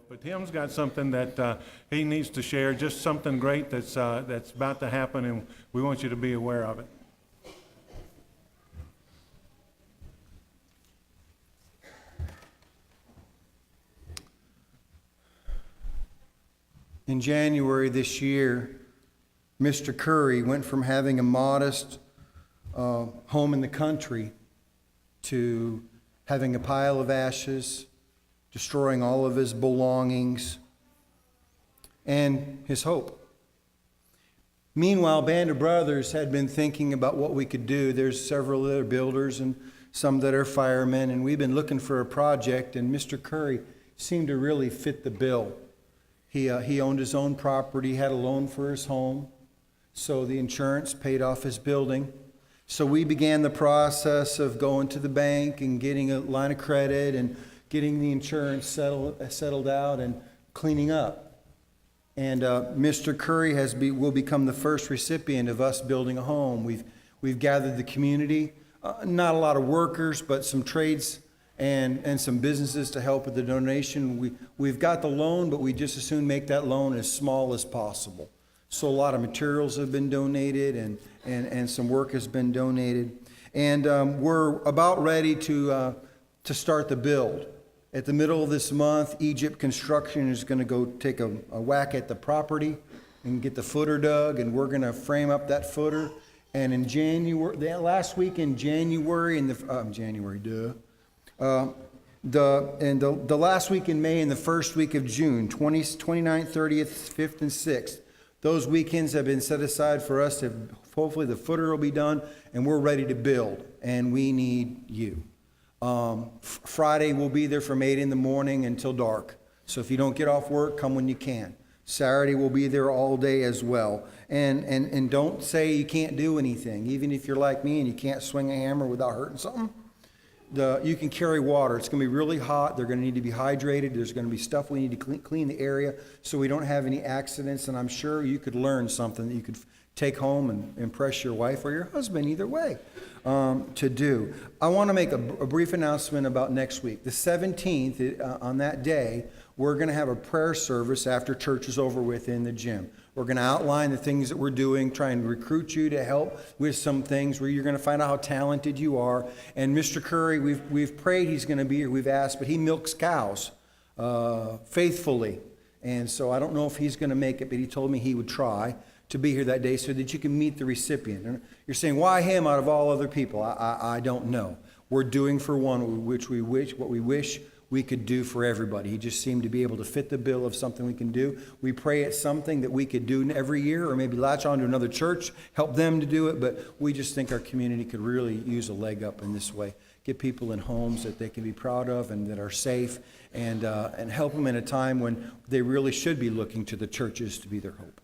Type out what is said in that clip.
But Tim's got something that he needs to share, just something great that's about to happen, and we want you to be aware of it. In January this year, Mr. Curry went from having a modest home in the country to having a pile of ashes, destroying all of his belongings and his hope. Meanwhile, Band of Brothers had been thinking about what we could do. There's several other builders and some that are firemen, and we've been looking for a project, and Mr. Curry seemed to really fit the bill. He owned his own property, had a loan for his home, so the insurance paid off his building. So we began the process of going to the bank and getting a line of credit and getting the insurance settled out and cleaning up. And Mr. Curry will become the first recipient of us building a home. We've gathered the community, not a lot of workers, but some trades and some businesses to help with the donation. We've got the loan, but we just as soon make that loan as small as possible. So a lot of materials have been donated and some work has been donated. And we're about ready to start the build. At the middle of this month, Egypt Construction is going to go take a whack at the property and get the footer dug, and we're going to frame up that footer. And in January, the last week in January, the last week in May and the first week of June, 29th, 30th, 5th, and 6th, those weekends have been set aside for us to, hopefully the footer will be done, and we're ready to build, and we need you. Friday we'll be there from 8 in the morning until dark. So if you don't get off work, come when you can. Saturday we'll be there all day as well. And don't say you can't do anything. Even if you're like me and you can't swing a hammer without hurting something, you can carry water. It's going to be really hot. They're going to need to be hydrated. There's going to be stuff we need to clean the area so we don't have any accidents. And I'm sure you could learn something that you could take home and impress your wife or your husband, either way, to do. I want to make a brief announcement about next week. The 17th, on that day, we're going to have a prayer service after church is over with in the gym. We're going to outline the things that we're doing, try and recruit you to help with some things where you're going to find out how talented you are. And Mr. Curry, we've prayed he's going to be here, we've asked, but he milks cows faithfully. And so I don't know if he's going to make it, but he told me he would try to be here that day so that you can meet the recipient. And you're saying, why him out of all other people? I don't know. We're doing for one what we wish we could do for everybody. He just seemed to be able to fit the bill of something we can do. We pray it's something that we could do every year, or maybe latch on to another church, help them to do it, but we just think our community could really use a leg up in this way. Get people in homes that they can be proud of and that are safe, and help them in a time when they really should be looking to the churches to be their hope.